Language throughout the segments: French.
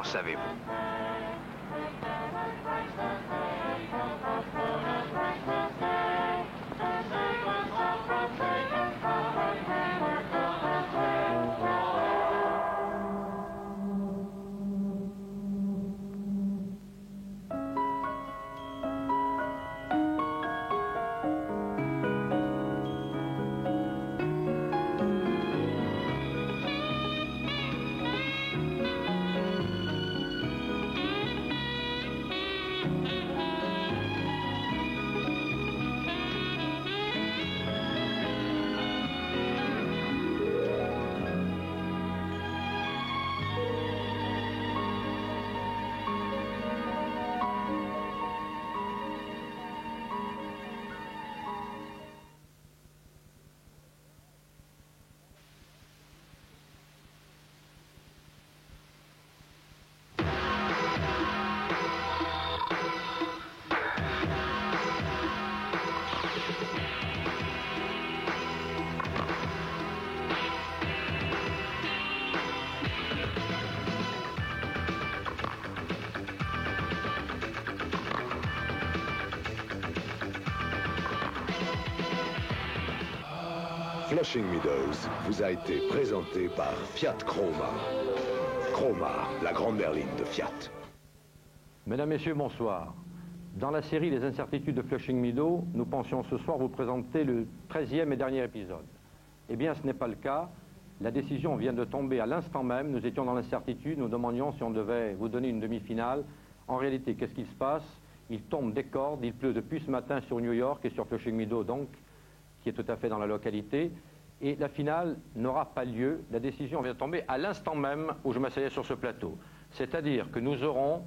Qu'en savez-vous? Flushing Meadows vous a été présenté par Fiat Croma. Croma, la grande berline de Fiat. Mesdames, Messieurs, bonsoir. Dans la série Les Incertitudes de Flushing Meadows, nous pensions ce soir vous présenter le 13e et dernier épisode. Eh bien, ce n'est pas le cas. La décision vient de tomber à l'instant même. Nous étions dans l'incertitude. Nous demandions si on devait vous donner une demi-finale. En réalité, qu'est-ce qui se passe? Il tombe des cordes. Il pleut depuis ce matin sur New York et sur Flushing Meadows, donc, qui est tout à fait dans la localité, et la finale n'aura pas lieu. La décision vient de tomber à l'instant même où je m'asseyais sur ce plateau. C'est-à-dire que nous aurons,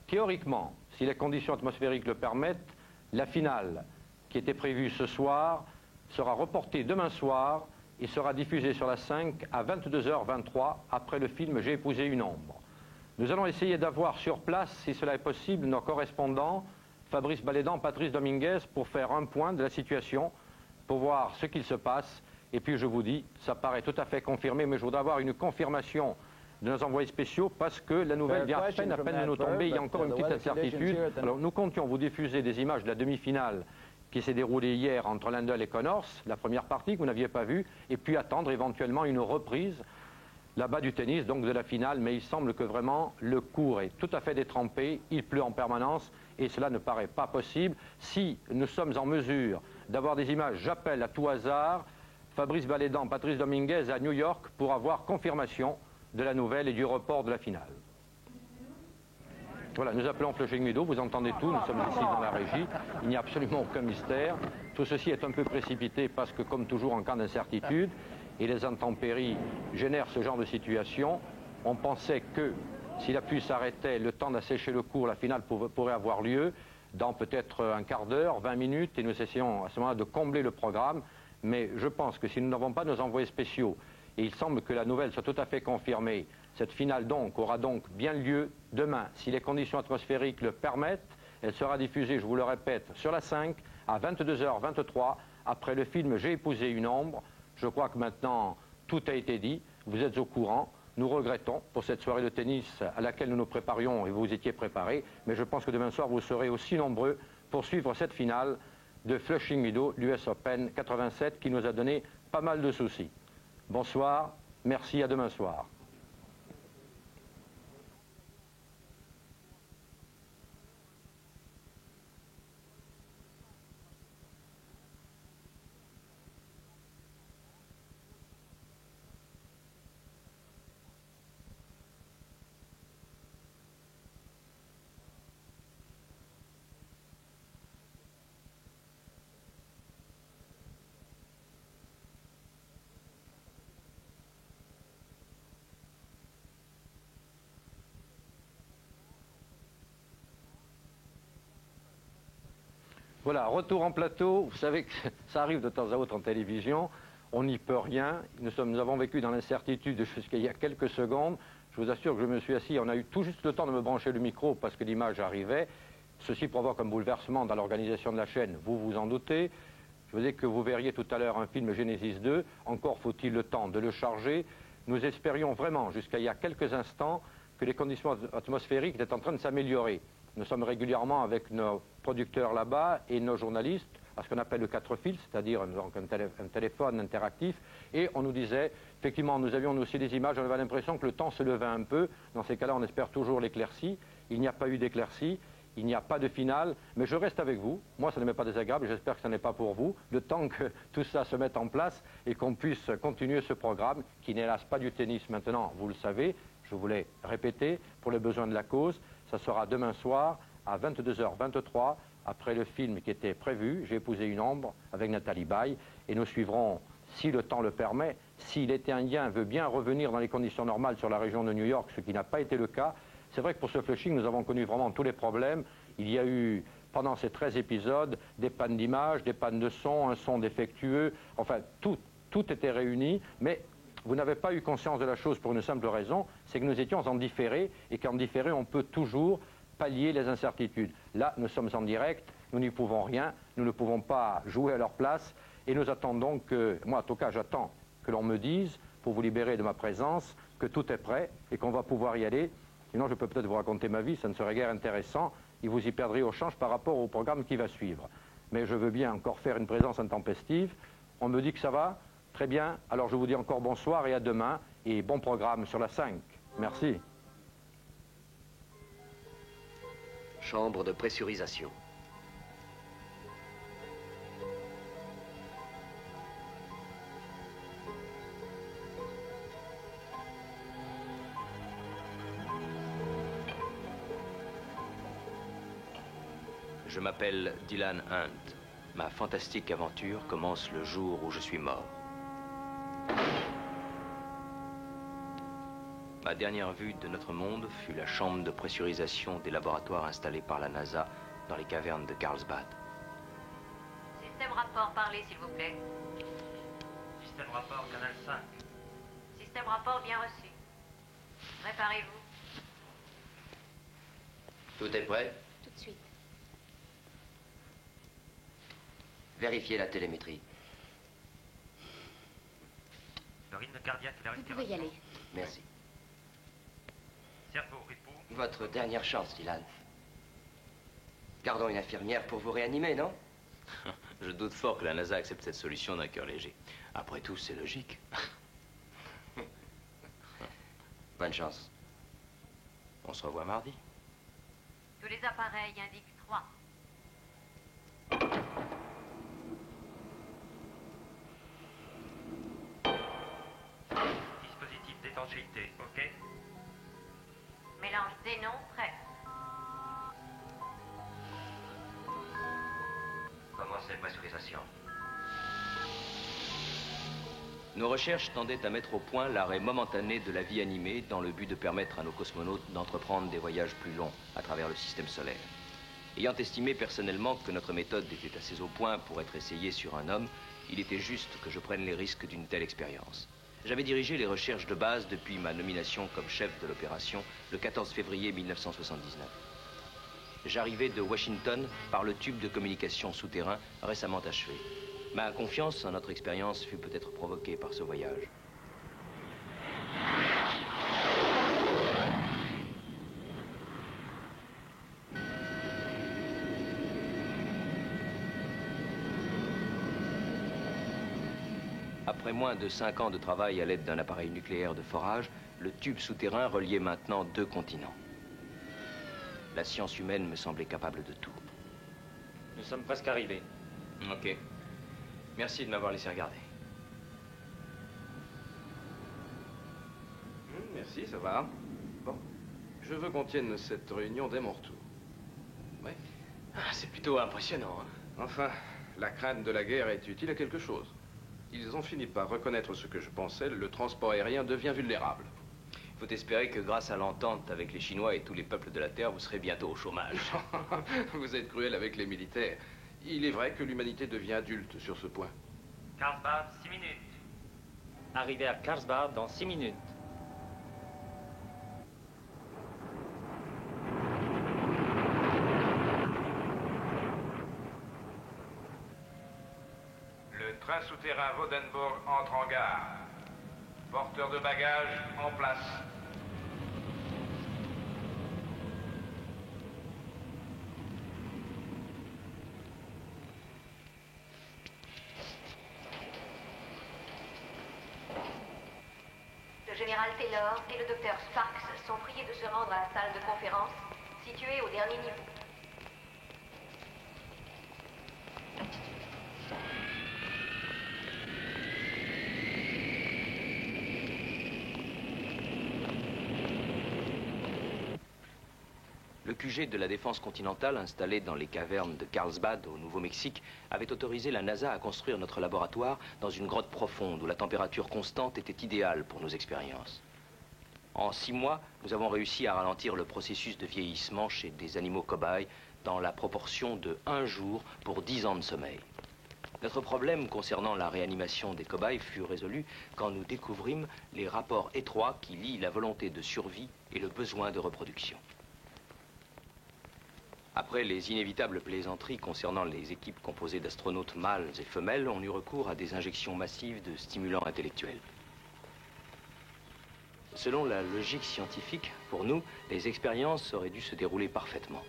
théoriquement, si les conditions atmosphériques le permettent, la finale qui était prévue ce soir sera reportée demain soir et sera diffusée sur la 5 à 22h23 après le film J'ai épousé une ombre. Nous allons essayer d'avoir sur place, si cela est possible, nos correspondants, Fabrice Balédan, Patrice Dominguez, pour faire un point de la situation, pour voir ce qu'il se passe. Et puis je vous dis, ça paraît tout à fait confirmé, mais je voudrais avoir une confirmation de nos envoyés spéciaux parce que la nouvelle vient à peine de nous tomber, il y a encore une petite incertitude. Alors nous comptions vous diffuser des images de la demi-finale qui s'est déroulée hier entre Lindell et Connors, la première partie que vous n'aviez pas vue, et puis attendre éventuellement une reprise là-bas du tennis, donc de la finale, mais il semble que vraiment le cours est tout à fait détrempé, il pleut en permanence et cela ne paraît pas possible. Si nous sommes en mesure d'avoir des images, j'appelle à tout hasard Fabrice Balédan, Patrice Dominguez à New York pour avoir confirmation de la nouvelle et du report de la finale. Voilà, nous appelons Flushing Meadows, vous entendez tout, nous sommes ici dans la régie, il n'y a absolument aucun mystère. Tout ceci est un peu précipité parce que, comme toujours en cas d'incertitude, et les intempéries génèrent ce genre de situation, on pensait que si la pluie s'arrêtait, le temps d'assécher le cours, la finale pourrait avoir lieu dans peut-être un quart d'heure, 20 minutes, et nous essayons à ce moment-là de combler le programme. Mais je pense que si nous n'avons pas nos envoyés spéciaux, et il semble que la nouvelle soit tout à fait confirmée, cette finale donc aura donc bien lieu demain. Si les conditions atmosphériques le permettent, elle sera diffusée, je vous le répète, sur la 5 à 22h23, après le film J'ai épousé une ombre. Je crois que maintenant tout a été dit, vous êtes au courant. Nous regrettons pour cette soirée de tennis à laquelle nous nous préparions et vous étiez préparés, mais je pense que demain soir vous serez aussi nombreux pour suivre cette finale de Flushing Meadows, l'US Open 87, qui nous a donné pas mal de soucis. Bonsoir, merci, à demain soir. Voilà, retour en plateau. Vous savez que ça arrive de temps à autre en télévision. On n'y peut rien. Nous avons vécu dans l'incertitude jusqu'à il y a quelques secondes. Je vous assure que je me suis assis. On a eu tout juste le temps de me brancher le micro parce que l'image arrivait. Ceci provoque un bouleversement dans l'organisation de la chaîne. Vous vous en doutez. Je vous dis que vous verriez tout à l'heure un film Genesis 2. Encore faut-il le temps de le charger. Nous espérions vraiment, jusqu'à il y a quelques instants, que les conditions atmosphériques étaient en train de s'améliorer. Nous sommes régulièrement avec nos producteurs là-bas et nos journalistes à ce qu'on appelle le 4 fils, c'est-à-dire un téléphone interactif, et on nous disait, effectivement, nous avions aussi des images, on avait l'impression que le temps se levait un peu. Dans ces cas-là, on espère toujours l'éclaircie. Il n'y a pas eu d'éclaircie, il n'y a pas de finale, mais je reste avec vous. Moi, ça ne m'est pas désagréable, j'espère que ce n'est pas pour vous, le temps que tout ça se mette en place et qu'on puisse continuer ce programme, qui n'est hélas pas du tennis maintenant, vous le savez, je voulais répéter, pour les besoins de la cause, ça sera demain soir à 22h23, après le film qui était prévu, J'ai épousé une ombre, avec Nathalie Baye, et nous suivrons, si le temps le permet, si l'été indien veut bien revenir dans les conditions normales sur la région de New York, ce qui n'a pas été le cas. C'est vrai que pour ce Flushing, nous avons connu vraiment tous les problèmes. Il y a eu, pendant ces 13 épisodes, des pannes d'image, des pannes de son, un son défectueux, enfin, tout était réuni, mais vous n'avez pas eu conscience de la chose pour une simple raison, c'est que nous étions en différé, et qu'en différé, on peut toujours pallier les incertitudes. Là, nous sommes en direct, nous n'y pouvons rien, nous ne pouvons pas jouer à leur place, et nous attendons que, moi en tout cas j'attends que l'on me dise, pour vous libérer de ma présence, que tout est prêt et qu'on va pouvoir y aller. Sinon je peux peut-être vous raconter ma vie, ça ne serait guère intéressant, et vous y perdrez au change par rapport au programme qui va suivre. Mais je veux bien encore faire une présence intempestive. On me dit que ça va? Très bien, alors je vous dis encore bonsoir et à demain, et bon programme sur la 5. Merci. Chambre de pressurisation. Je m'appelle Dylan Hunt. Ma fantastique aventure commence le jour où je suis mort. Ma dernière vue de notre monde fut la chambre de pressurisation des laboratoires installés par la NASA dans les cavernes de Carlsbad. Système rapport, parlez s'il vous plaît. Système rapport, canal 5. Système rapport bien reçu. Préparez-vous. Tout est prêt? Tout de suite. Vérifiez la télémétrie. Le rythme cardiaque et la Vous respiration. pouvez y aller. Merci. Cerveau, repos. Votre dernière chance, Dylan. Gardons une infirmière pour vous réanimer, non? Je doute fort que la NASA accepte cette solution d'un cœur léger. Après tout, c'est logique. Bonne chance. On se revoit mardi. Tous les appareils indiquent 3. Dispositif d'étanchéité, ok? Mélange xénon prêt. Commencez pressurisation. Nos recherches tendaient à mettre au point l'arrêt momentané de la vie animée dans le but de permettre à nos cosmonautes d'entreprendre des voyages plus longs à travers le système solaire. Ayant estimé personnellement que notre méthode était assez au point pour être essayée sur un homme, il était juste que je prenne les risques d'une telle expérience. J'avais dirigé les recherches de base depuis ma nomination comme chef de l'opération le 14 février 1979. J'arrivais de Washington par le tube de communication souterrain récemment achevé. Ma confiance en notre expérience fut peut-être provoquée par ce voyage. Après moins de 5 ans de travail à l'aide d'un appareil nucléaire de forage, le tube souterrain reliait maintenant 2 continents. La science humaine me semblait capable de tout. Nous sommes presque arrivés. Ok. Merci de m'avoir laissé regarder. Merci, ça va. Bon, je veux qu'on tienne cette réunion dès mon retour. Oui. Ah, c'est plutôt impressionnant, hein. Enfin, la crainte de la guerre est utile à quelque chose. Ils ont fini par reconnaître ce que je pensais, le transport aérien devient vulnérable. Il faut espérer que grâce à l'entente avec les Chinois et tous les peuples de la Terre, vous serez bientôt au chômage. Vous êtes cruel avec les militaires. Il est vrai que l'humanité devient adulte sur ce point. Carlsbad, 6 minutes. Arrivé à Carlsbad dans 6 minutes. Le train souterrain Vandenborg entre en gare. Porteur de bagages en place. l'amiral Taylor et le docteur Sparks sont priés de se rendre à la salle de conférence, située au dernier niveau. Le QG de la défense continentale, installé dans les cavernes de Carlsbad, au Nouveau-Mexique, avait autorisé la NASA à construire notre laboratoire dans une grotte profonde où la température constante était idéale pour nos expériences. En 6 mois, nous avons réussi à ralentir le processus de vieillissement chez des animaux cobayes dans la proportion de 1 jour pour 10 ans de sommeil. Notre problème concernant la réanimation des cobayes fut résolu quand nous découvrîmes les rapports étroits qui lient la volonté de survie et le besoin de reproduction. Après les inévitables plaisanteries concernant les équipes composées d'astronautes mâles et femelles, on eut recours à des injections massives de stimulants intellectuels. Selon la logique scientifique, pour nous, les expériences auraient dû se dérouler parfaitement.